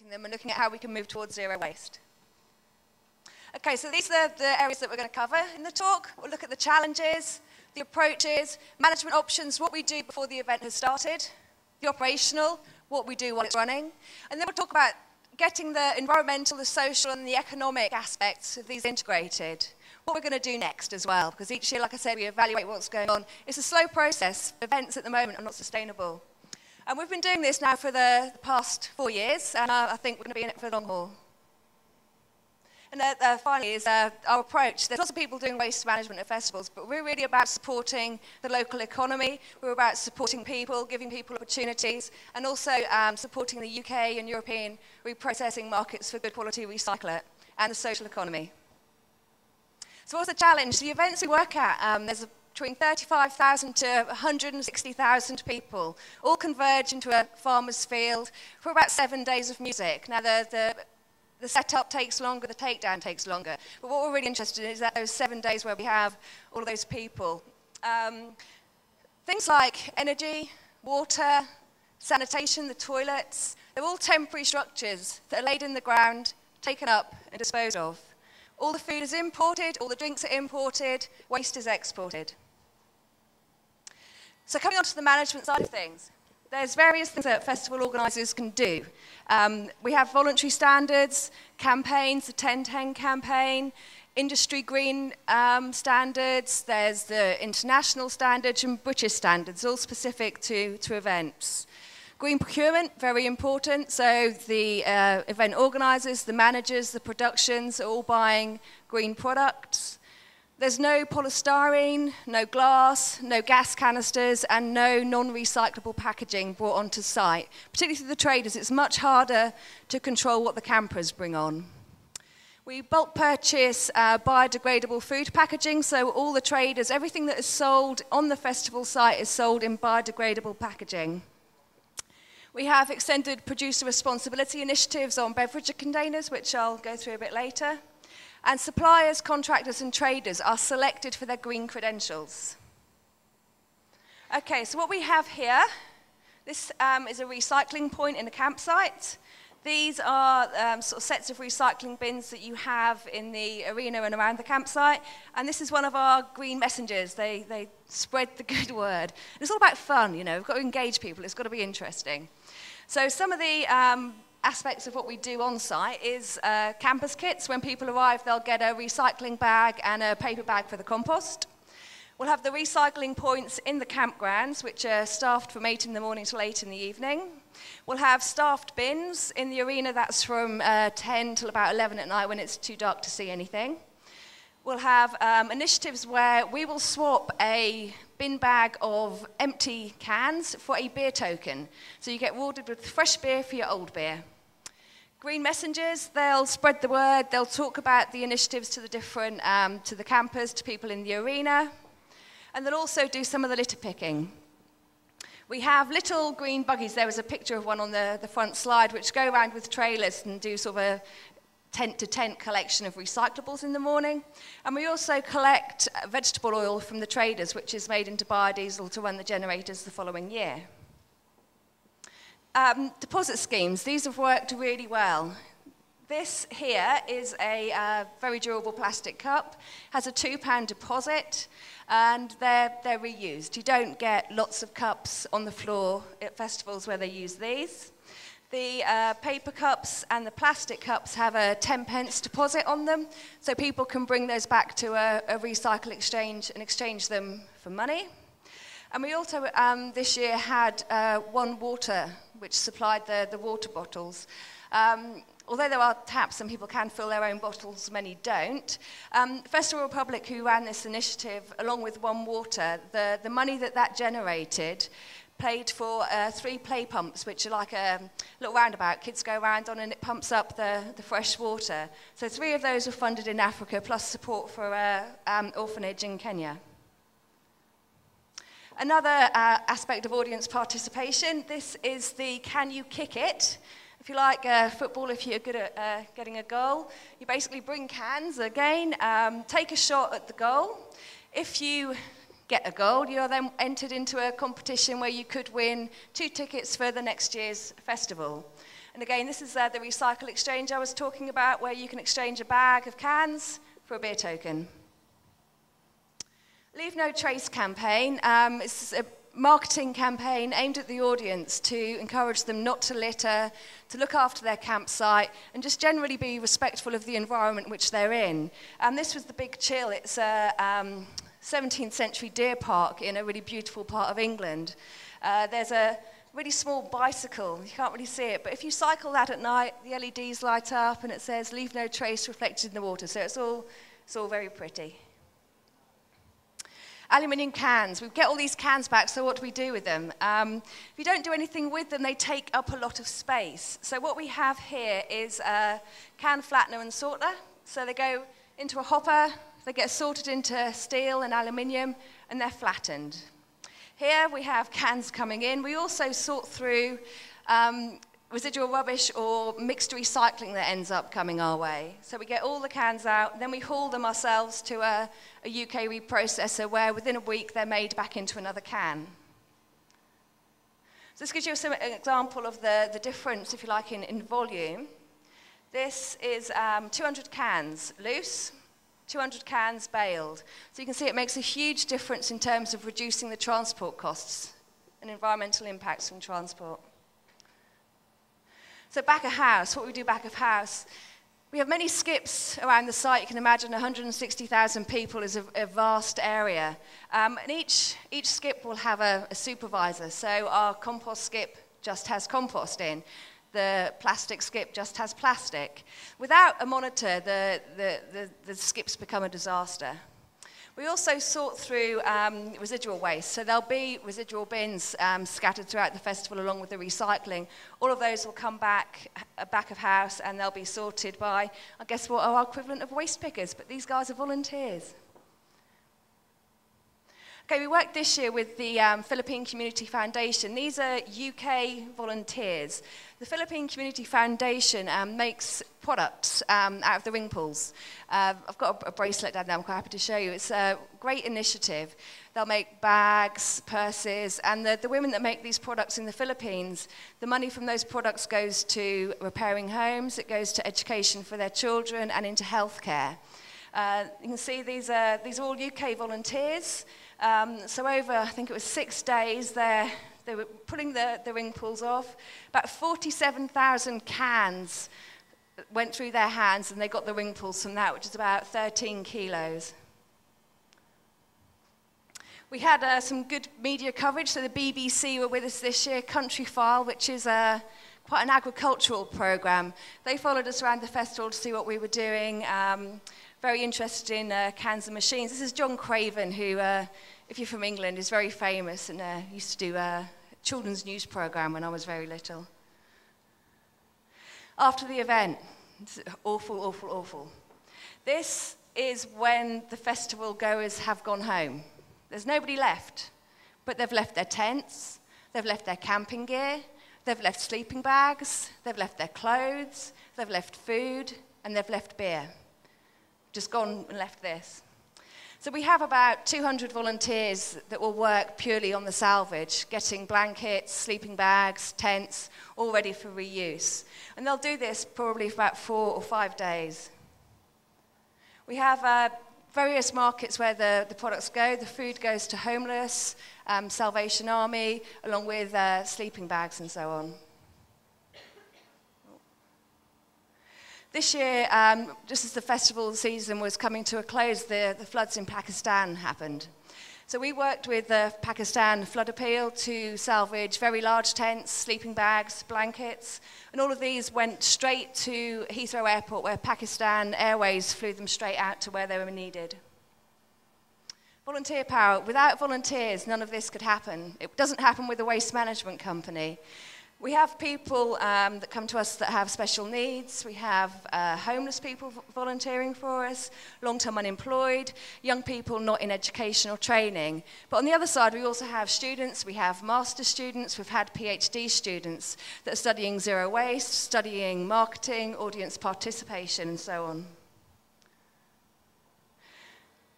them and looking at how we can move towards zero waste. Okay, so these are the areas that we're going to cover in the talk. We'll look at the challenges, the approaches, management options, what we do before the event has started, the operational, what we do while it's running, and then we'll talk about getting the environmental, the social, and the economic aspects of these integrated. What we're going to do next as well, because each year, like I said, we evaluate what's going on. It's a slow process. Events at the moment are not sustainable. And we've been doing this now for the past 4 years, and I think we're going to be in it for the long haul. And finally is our approach. There's lots of people doing waste management at festivals, but we're really about supporting the local economy. We're about supporting people, giving people opportunities, and also supporting the UK and European reprocessing markets for good quality recyclate and the social economy. So what's the challenge? The events we work at, there's between 35,000 to 160,000 people, all converge into a farmer's field for about 7 days of music. Now, the setup takes longer, the takedown takes longer. But what we're really interested in is that those 7 days where we have all of those people. Things like energy, water, sanitation, the toilets, they're all temporary structures that are laid in the ground, taken up and disposed of. All the food is imported, all the drinks are imported, waste is exported. So coming on to the management side of things. There's various things that festival organisers can do. We have voluntary standards, campaigns, the 10-10 campaign, industry green standards, there's the international standards and British standards, all specific to events. Green procurement, very important, so the event organisers, the managers, the productions are all buying green products. There's no polystyrene, no glass, no gas canisters, and no non-recyclable packaging brought onto site. Particularly through the traders, it's much harder to control what the campers bring on. We bulk purchase biodegradable food packaging, so all the traders, everything that is sold on the festival site is sold in biodegradable packaging. We have extended producer responsibility initiatives on beverage containers, which I'll go through a bit later. And suppliers, contractors, and traders are selected for their green credentials. Okay, so what we have here, this is a recycling point in a campsite. These are sort of sets of recycling bins that you have in the arena and around the campsite. And this is one of our green messengers. They spread the good word. It's all about fun, you know. We've got to engage people. It's got to be interesting. So some of the aspects of what we do on site is campus kits. When people arrive, they'll get a recycling bag and a paper bag for the compost. We'll have the recycling points in the campgrounds, which are staffed from 8 in the morning till 8 in the evening. We'll have staffed bins in the arena. That's from 10 till about 11 at night when it's too dark to see anything. We'll have initiatives where we will swap a bin bag of empty cans for a beer token. So you get rewarded with fresh beer for your old beer. Green messengers, they'll spread the word, they'll talk about the initiatives to the different, to the campers, to people in the arena. And they'll also do some of the litter picking. We have little green buggies. There was a picture of one on the front slide, which go around with trailers and do sort of a tent-to-tent collection of recyclables in the morning. And we also collect vegetable oil from the traders, which is made into biodiesel to run the generators the following year. Deposit schemes, these have worked really well. This here is a very durable plastic cup, has a £2 deposit, and they're reused. You don't get lots of cups on the floor at festivals where they use these. The paper cups and the plastic cups have a 10p deposit on them, so people can bring those back to a recycle exchange and exchange them for money. And we also, this year, had One Water, which supplied the water bottles. Although there are taps and people can fill their own bottles, many don't. Festival Republic, who ran this initiative, along with One Water, the money that generated paid for 3 play pumps, which are like a little roundabout kids go around on, and it pumps up the fresh water. So 3 of those were funded in Africa, plus support for an orphanage in Kenya. Another aspect of audience participation, this is the Can You Kick It? If you like football, if you're good at getting a goal, you basically bring cans again, take a shot at the goal. If you get a goal, you are then entered into a competition where you could win 2 tickets for the next year's festival. And again, this is the recycle exchange I was talking about, where you can exchange a bag of cans for a beer token. Leave No Trace campaign. It's a marketing campaign aimed at the audience to encourage them not to litter, to look after their campsite, and just generally be respectful of the environment which they're in. And this was the Big Chill. It's a 17th century deer park in a really beautiful part of England. There's a really small bicycle. You can't really see it, but if you cycle that at night, the LEDs light up and it says "Leave no trace" reflected in the water. So it's all very pretty. Aluminium cans. We get all these cans back, so what do we do with them? If you don't do anything with them, they take up a lot of space. So what we have here is a can flattener and sorter. So they go into a hopper, they get sorted into steel and aluminium, and they're flattened. Here we have cans coming in. We also sort through residual rubbish or mixed recycling that ends up coming our way. So we get all the cans out, then we haul them ourselves to a UK reprocessor where within a week they're made back into another can. So this gives you an example of the difference, if you like, in volume. This is 200 cans loose, 200 cans baled. So you can see it makes a huge difference in terms of reducing the transport costs and environmental impacts from transport. So back of house, what we do back of house, we have many skips around the site. You can imagine 160,000 people is a vast area. And each skip will have a supervisor. So our compost skip just has compost in. The plastic skip just has plastic. Without a monitor, the skips become a disaster. We also sort through residual waste. So there'll be residual bins scattered throughout the festival along with the recycling. All of those will come back of house and they'll be sorted by, I guess, what are our equivalent of waste pickers, but these guys are volunteers. Okay, we worked this year with the Philippine Community Foundation. These are UK volunteers. The Philippine Community Foundation makes products out of the ring pools. I've got a bracelet down there I'm quite happy to show you. It's a great initiative. They'll make bags, purses, and the women that make these products in the Philippines, the money from those products goes to repairing homes, it goes to education for their children, and into healthcare. You can see these are all UK volunteers. So over, I think it was 6 days, they were pulling the ring pools off. About 47,000 cans went through their hands, and they got the ring pools from that, which is about 13 kilos. We had some good media coverage. So the BBC were with us this year, Country File, which is quite an agricultural program. They followed us around the festival to see what we were doing. Very interested in cans and machines. This is John Craven, who, if you're from England, is very famous and used to do a children's news program when I was very little. After the event, it's awful, awful, awful. This is when the festival goers have gone home. There's nobody left, but they've left their tents, they've left their camping gear, they've left sleeping bags, they've left their clothes, they've left food, and they've left beer. Just gone and left this. So we have about 200 volunteers that will work purely on the salvage, getting blankets, sleeping bags, tents, all ready for reuse. And they'll do this probably for about 4 or 5 days. We have various markets where the products go. The food goes to homeless, Salvation Army, along with sleeping bags and so on. This year, just as the festival season was coming to a close, the floods in Pakistan happened. So we worked with the Pakistan Flood Appeal to salvage very large tents, sleeping bags, blankets, and all of these went straight to Heathrow Airport, where Pakistan Airways flew them straight out to where they were needed. Volunteer power. Without volunteers, none of this could happen. It doesn't happen with a waste management company. We have people that come to us that have special needs. We have homeless people volunteering for us, long-term unemployed, young people not in education or training. But on the other side, we also have students. We have master's students. We've had PhD students that are studying zero waste, studying marketing, audience participation, and so on.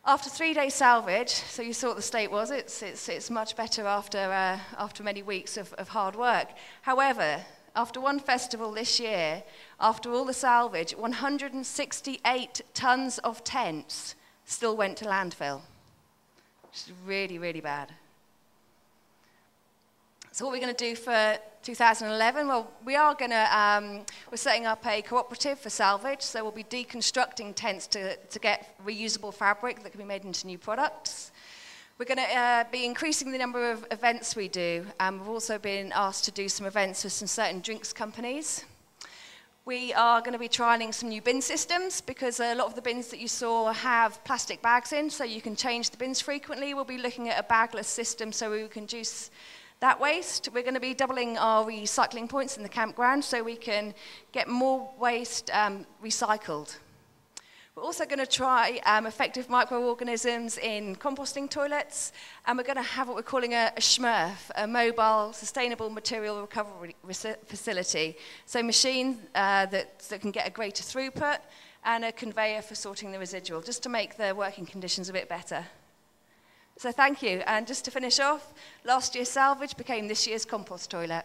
After 3-day salvage, so you saw what the state was, it's much better after many weeks of hard work. However, after one festival this year, after all the salvage, 168 tons of tents still went to landfill. Which is really, really bad. So what we're going to do for 2011, well, we're setting up a cooperative for salvage, so we'll be deconstructing tents to get reusable fabric that can be made into new products. We're going to be increasing the number of events we do, and we've also been asked to do some events with some certain drinks companies. We are going to be trialling some new bin systems, because a lot of the bins that you saw have plastic bags in, so you can change the bins frequently. We'll be looking at a bagless system so we can reduce that waste. We're going to be doubling our recycling points in the campground so we can get more waste recycled. We're also going to try effective microorganisms in composting toilets, and we're going to have what we're calling a SMRF, a mobile sustainable material recovery facility. So a machine that can get a greater throughput and a conveyor for sorting the residual, just to make the working conditions a bit better. So thank you. And just to finish off, last year's salvage became this year's compost toilet.